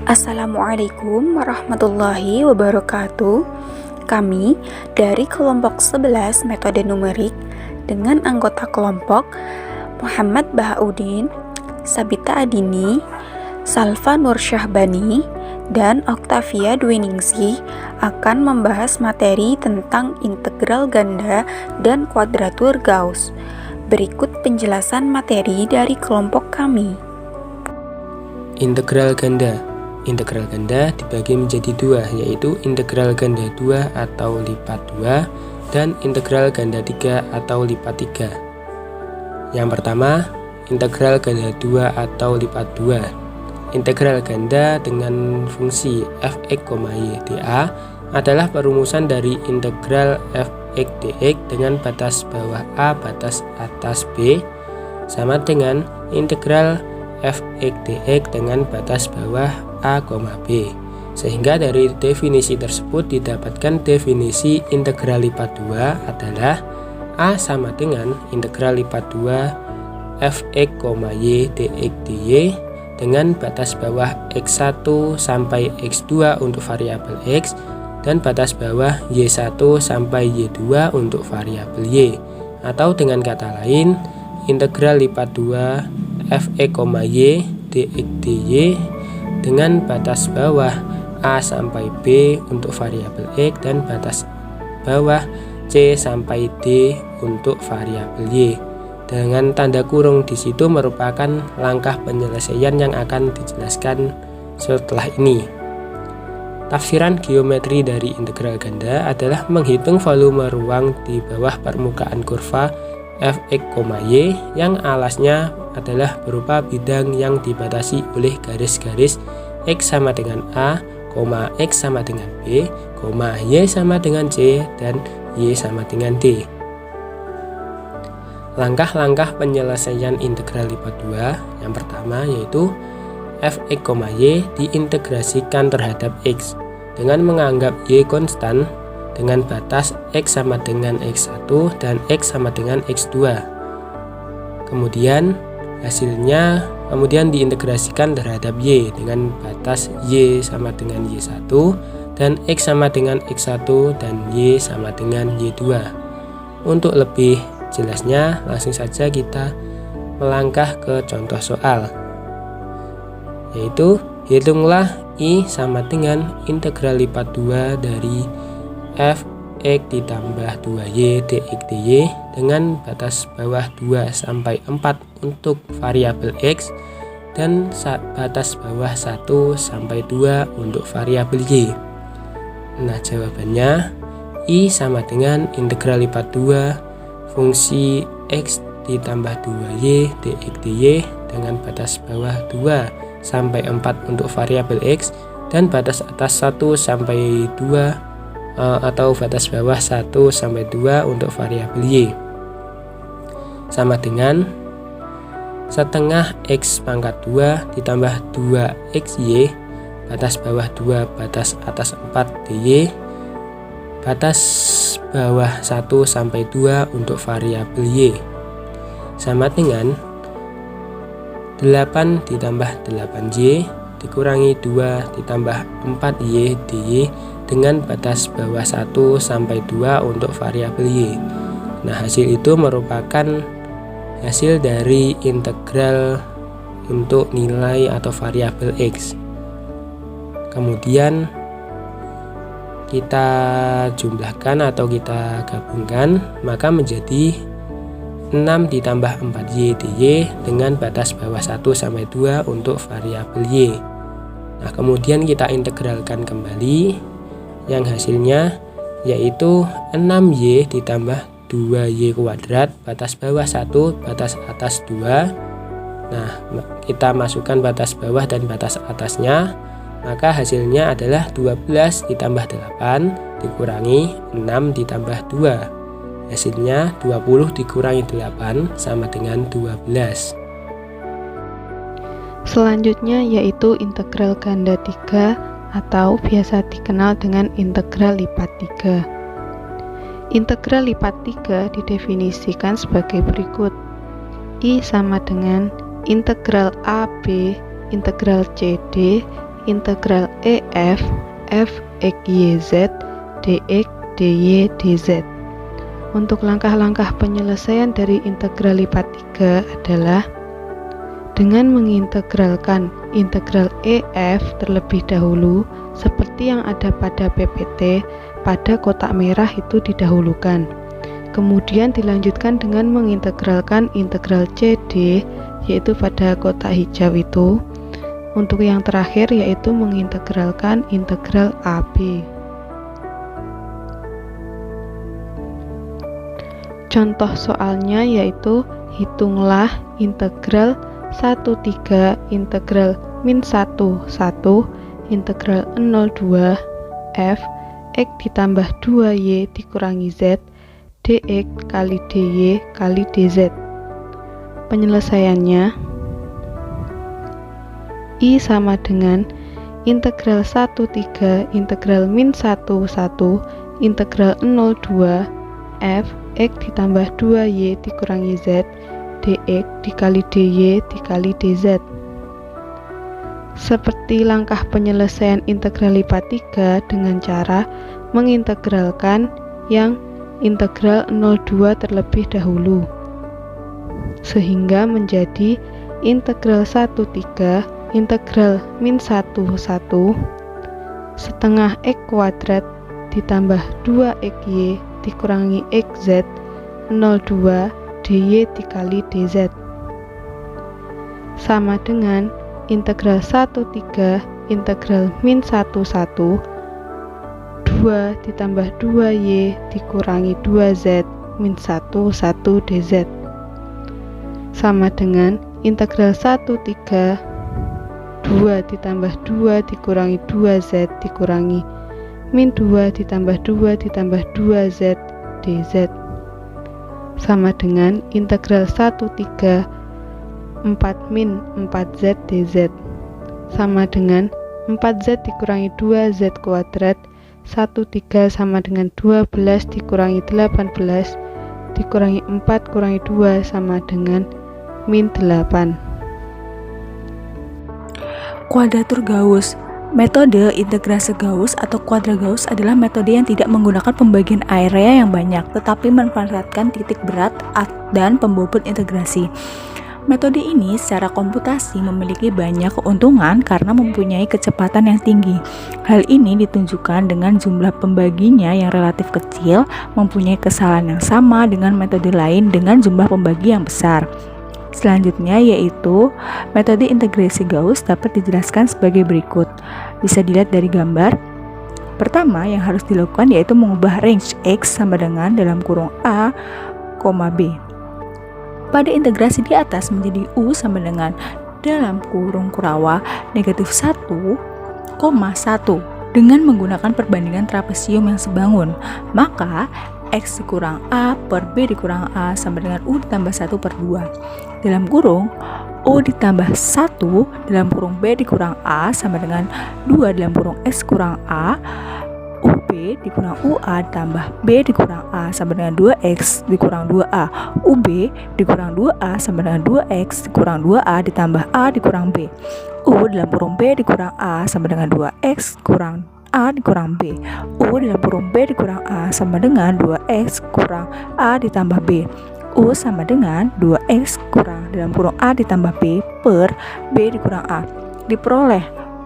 Assalamualaikum warahmatullahi wabarakatuh. Kami dari kelompok 11 metode numerik dengan anggota kelompok Muhammad Bahaudin, Sabita Adini, Salva Nur Syahbani, dan Octavia Dwiningsih akan membahas materi tentang integral ganda dan kuadratur Gauss. Berikut penjelasan materi dari kelompok kami. Integral ganda. Integral ganda dibagi menjadi dua, yaitu integral ganda 2 atau lipat 2 dan integral ganda 3 atau lipat 3. Yang pertama, integral ganda 2 atau lipat 2. Integral ganda dengan fungsi f(x, y) dA adalah perumusan dari integral f(x, dx) dengan batas bawah a batas atas b sama dengan integral f(x, dx) dengan batas bawah a, b. Sehingga dari definisi tersebut didapatkan definisi integral lipat 2 adalah a sama dengan integral lipat 2 f(x, y) dx dy dengan batas bawah x1 sampai x2 untuk variabel x dan batas bawah y1 sampai y2 untuk variabel y. Atau dengan kata lain, integral lipat 2 f(x, y) dx dy dengan batas bawah a sampai b untuk variabel x dan batas bawah c sampai d untuk variabel y. Dengan tanda kurung di situ merupakan langkah penyelesaian yang akan dijelaskan setelah ini. Tafsiran geometri dari integral ganda adalah menghitung volume ruang di bawah permukaan kurva f(x, y) yang alasnya adalah berupa bidang yang dibatasi oleh garis-garis x sama dengan a, x sama dengan b, y sama dengan c, dan y sama dengan d. Langkah-langkah penyelesaian integral lipat 2 yang pertama yaitu f(x, y) diintegrasikan terhadap x dengan menganggap y konstan dengan batas x sama dengan x1 dan x sama dengan x2. Kemudian diintegrasikan terhadap y dengan batas y sama dengan y1 dan x sama dengan x1 dan y sama dengan y2. Untuk lebih jelasnya langsung saja kita melangkah ke contoh soal, yaitu hitunglah I sama dengan integral lipat 2 dari f(x ditambah 2y dx dy dengan batas bawah 2 sampai 4 untuk variabel x dan batas bawah 1 sampai 2 untuk variabel y. Nah, jawabannya I sama dengan integral lipat 2 fungsi x ditambah 2y dx dy dengan batas bawah 2 sampai 4 untuk variabel x dan batas atas 1 sampai 2 atau batas bawah 1 sampai 2 untuk variabel y sama dengan setengah x pangkat 2 ditambah 2xy batas bawah 2 batas atas 4 dy batas bawah 1 sampai 2 untuk variabel y sama dengan 8 ditambah 8y dikurangi 2 ditambah 4y dy dengan batas bawah 1 sampai 2 untuk variabel y. Nah, hasil itu merupakan hasil dari integral untuk nilai atau variabel x. Kemudian kita jumlahkan atau kita gabungkan, maka menjadi 6 ditambah 4y dy dengan batas bawah 1 sampai 2 untuk variabel y. Nah, kemudian kita integralkan kembali, yang hasilnya yaitu 6y ditambah 2y kuadrat batas bawah 1 batas atas 2. Nah, kita masukkan batas bawah dan batas atasnya, maka hasilnya adalah 12 ditambah 8 dikurangi 6 ditambah 2. Hasilnya 20 dikurangi 8 sama dengan 12. Selanjutnya yaitu integral ganda 3 atau biasa dikenal dengan integral lipat 3. Integral lipat 3 didefinisikan sebagai berikut. I sama dengan integral AB integral CD integral EF f x y z dx dy dz. Untuk langkah-langkah penyelesaian dari integral lipat 3 adalah dengan mengintegralkan integral EF terlebih dahulu seperti yang ada pada PPT, pada kotak merah itu didahulukan. Kemudian dilanjutkan dengan mengintegralkan integral CD yaitu pada kotak hijau itu. Untuk yang terakhir yaitu mengintegralkan integral AB. Contoh soalnya yaitu hitunglah integral 13 integral min 1 integral 02 f x ditambah 2y dikurangi z dx kali dy kali dz. Penyelesaiannya I sama dengan integral 13 integral min 1 integral 02 f x ditambah 2y dikurangi z dx dikali dy dikali dz. Seperti langkah penyelesaian integral lipat 3 dengan cara mengintegralkan yang integral 02 terlebih dahulu sehingga menjadi integral 13 integral min 1 setengah x kuadrat ditambah 2xy dikurangi xz 02 dy dikali dz sama dengan integral 13 integral min 2 ditambah 2y dikurangi 2z min 1 dz sama dengan integral 13 2 ditambah 2 dikurangi 2z dikurangi min 2 ditambah 2 ditambah 2z dz sama dengan integral 13 4 min 4z dz sama dengan 4z dikurangi 2z kuadrat 13 sama dengan 12 dikurangi 18 dikurangi 4 kurangi 2 sama dengan min 8. Kuadratur Gauss. Metode integrasi Gauss atau kuadrat Gauss adalah metode yang tidak menggunakan pembagian area yang banyak, tetapi memanfaatkan titik berat dan pembobot integrasi. Metode ini secara komputasi memiliki banyak keuntungan karena mempunyai kecepatan yang tinggi. Hal ini ditunjukkan dengan jumlah pembaginya yang relatif kecil, mempunyai kesalahan yang sama dengan metode lain dengan jumlah pembagi yang besar. Selanjutnya yaitu metode integrasi Gauss dapat dijelaskan sebagai berikut. Bisa dilihat dari gambar. Pertama yang harus dilakukan yaitu mengubah range x sama dengan dalam kurung a, b. Pada integrasi di atas menjadi u sama dengan dalam kurung kurawa negatif 1, 1 dengan menggunakan perbandingan trapesium yang sebangun. Maka x dikurang a per b dikurang a sama dengan u ditambah 1 per 2. Dalam kurung u ditambah 1 dalam kurung b dikurang a sama dengan 2 dalam kurung x kurang a ub dikurang ua ditambah b dikurang a sama dengan 2x dikurang 2a ub dikurang 2a sama dengan 2x dikurang 2a ditambah a dikurang b u dalam kurung b dikurang a sama dengan 2x kurang a dikurang b u dalam kurung b dikurang a sama dengan 2x kurang a ditambah b u sama dengan 2x kurang dalam kurung a ditambah b per b dikurang a. Diperoleh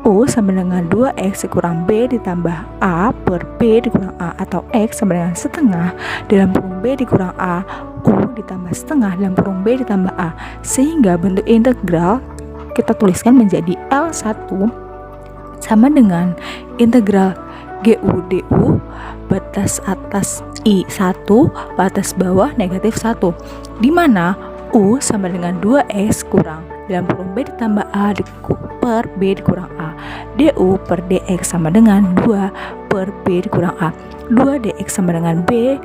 u sama dengan 2x dikurang b ditambah a per b dikurang a atau x sama dengan setengah dalam kurung b dikurang a u ditambah setengah dalam kurung b ditambah a, sehingga bentuk integral kita tuliskan menjadi L1 sama dengan integral GU DU batas atas I1 batas bawah negatif 1, di mana U sama dengan 2x kurang dalam kurung B ditambah A per B dikurang A, DU per DX sama dengan 2 per B dikurang A, 2 DX sama dengan B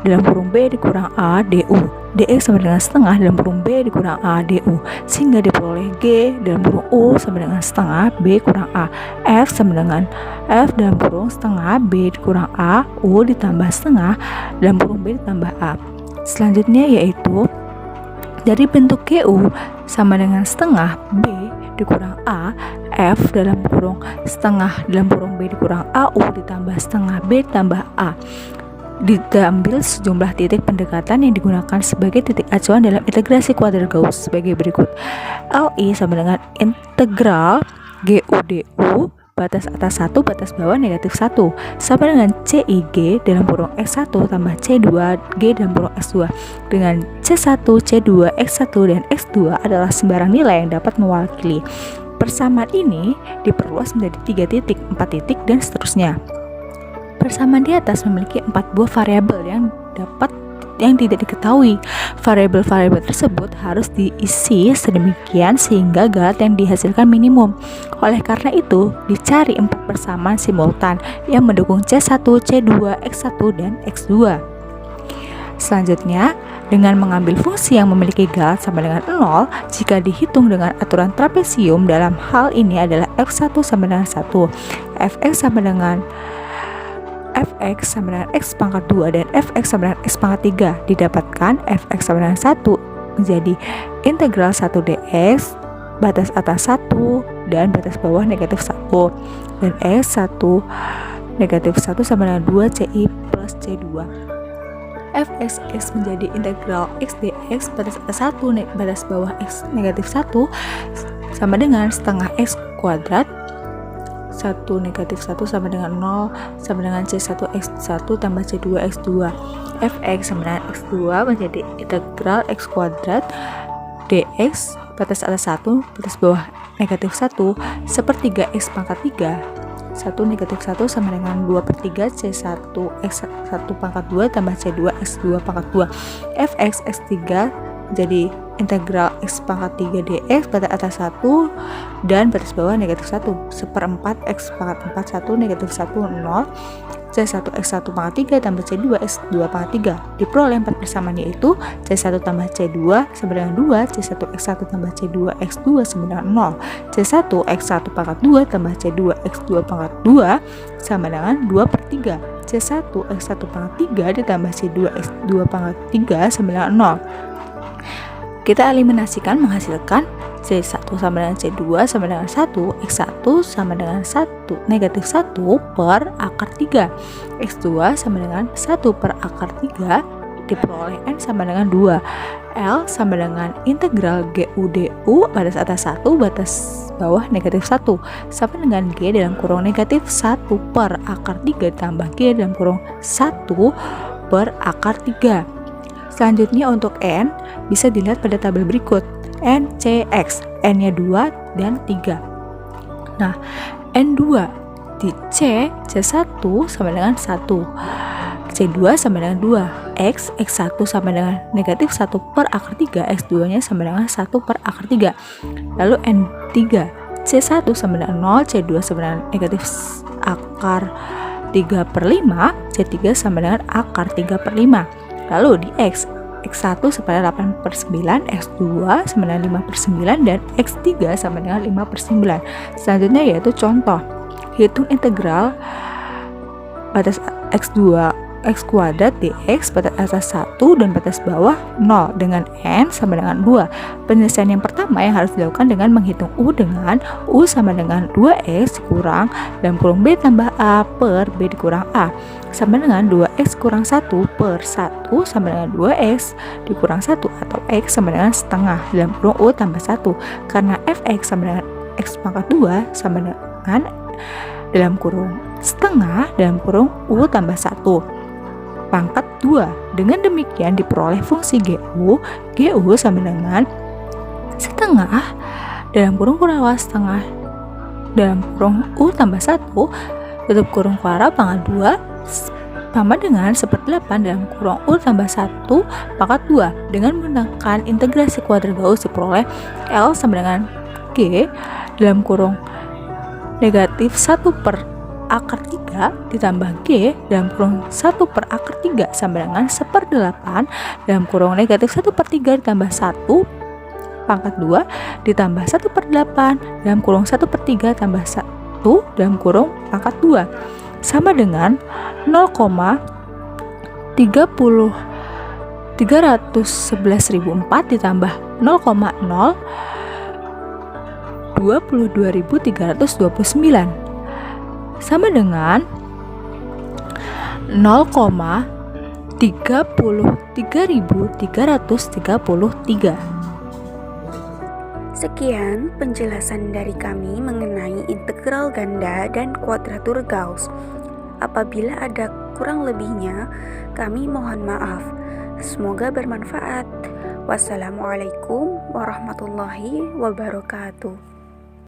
dalam kurung B dikurang A DU, DX sama dengan setengah dalam kurung B dikurang A DU, sehingga diperoleh G dalam kurung U sama dengan setengah B kurang A, F sama dengan F dalam kurung setengah B dikurang A, U ditambah setengah dalam kurung B ditambah A. Selanjutnya yaitu dari bentuk GU sama dengan setengah B dikurang A, F dalam kurung setengah dalam kurung B dikurang AU ditambah setengah B ditambah A. Diambil sejumlah titik pendekatan yang digunakan sebagai titik acuan dalam integrasi kuadrat Gauss sebagai berikut. LI sama dengan integral GUDU batas atas 1 batas bawah negatif 1 sama dengan CIG dalam kurung X1 tambah C2G dalam kurung X2 dengan C1, C2, X1 dan X2 adalah sembarang nilai yang dapat mewakili. Persamaan ini diperluas menjadi 3 titik, 4 titik dan seterusnya. Persamaan di atas memiliki 4 buah variabel yang tidak diketahui. Variabel-variabel tersebut harus diisi sedemikian sehingga galat yang dihasilkan minimum. Oleh karena itu, dicari 4 persamaan simultan yang mendukung C1, C2, X1 dan X2. Selanjutnya, dengan mengambil fungsi yang memiliki galat sama dengan 0, jika dihitung dengan aturan trapesium, dalam hal ini adalah F1 sama dengan 1, Fx sama dengan Fx sama dengan X pangkat 2 dan Fx sama dengan X pangkat 3, didapatkan Fx sama dengan 1 menjadi integral 1 dx batas atas 1 dan batas bawah negatif 1 dan X1 negatif 1 sama dengan 2 Ci plus C2. Fx menjadi integral X dx batas atas 1 batas bawah X negatif 1 sama dengan setengah X kuadrat 1 negatif 1 sama dengan 0 sama dengan C1 X1 tambah C2 X2. Fx sama dengan X2 menjadi integral X kuadrat dx batas atas 1 batas bawah negatif 1 sepertiga X pangkat 3 1 negatif 1 sama dengan 2 per 3 C1 X1 pangkat 2 tambah C2 X2 pangkat 2. Fx X3 jadi integral X pangkat 3 dx batas atas 1 dan batas bawah negatif 1 seperempat X pangkat 4 1 negatif 1 0 C1 X1 pangkat 3 tambah C2 X2 pangkat 3. Diperoleh 4 persamaan yaitu C1 tambah C2 sama dengan 2, C1 X1 tambah C2 X2 sama dengan 0, C1 X1 pangkat 2 tambah C2 X2 pangkat 2 sama dengan 2 per 3, C1 X1 pangkat 3 ditambah C2 X2 pangkat 3 sama dengan 0. Kita eliminasikan menghasilkan C1 sama dengan C2 sama dengan 1, X1 sama dengan 1 negatif 1 per akar 3, X2 sama dengan 1 per akar 3, diperoleh N sama dengan 2, L sama dengan integral GUDU batas atas 1 batas bawah negatif 1 sama dengan G dalam kurung negatif 1 per akar 3 ditambah G dalam kurung 1 per akar 3. Selanjutnya untuk N bisa dilihat pada tabel berikut. N, C, X, N-nya 2 dan 3. Nah, N2 di C, C1 sama dengan 1, C2 sama dengan 2, X, X1 sama dengan negatif 1 per akar 3, X2 nya sama dengan 1 per akar 3. Lalu N3, C1 sama dengan 0, C2 sama dengan negatif akar 3 per 5, C3 sama dengan akar 3 per 5. Lalu di X, X1 sama dengan 8 per 9, X2 sama dengan 5 per 9, dan X3 sama dengan 5 per 9. Selanjutnya yaitu contoh. Hitung integral batas X2 X kuadrat dx batas atas 1 dan batas bawah 0 dengan N sama dengan 2. Penyelesaian yang pertama yang harus dilakukan dengan menghitung U dengan U sama dengan 2X kurang dalam kurung B tambah A per B dikurang A sama dengan 2X kurang 1 per 1 sama dengan 2X dikurang 1 atau X sama dengan setengah dalam kurung U tambah 1 karena Fx sama dengan X pangkat 2 sama dengan dalam kurung setengah dalam kurung U tambah 1 pangkat 2. Dengan demikian diperoleh fungsi GU sama dengan setengah dalam kurung kurawal setengah dalam kurung U tambah 1 tutup kurung kuara pangkat 2 sama dengan 1/8 dalam kurung U tambah 1 pangkat 2. Dengan menggunakan integrasi kuadrat Gauss diperoleh L sama dengan G dalam kurung negatif 1 per akar 3 ditambah G dalam kurung 1 per akar 3 sama dengan 1/8 dalam kurung negatif 1 per 3 ditambah 1 pangkat 2 ditambah 1/8 dalam kurung 1 per 3 tambah 1 dalam kurung pangkat 2 sama dengan 311.004 ditambah 0,0 22.329 sama dengan 0,33.333. Sekian penjelasan dari kami mengenai integral ganda dan kuadratur Gauss. Apabila ada kurang lebihnya, kami mohon maaf. Semoga bermanfaat. Wassalamualaikum warahmatullahi wabarakatuh.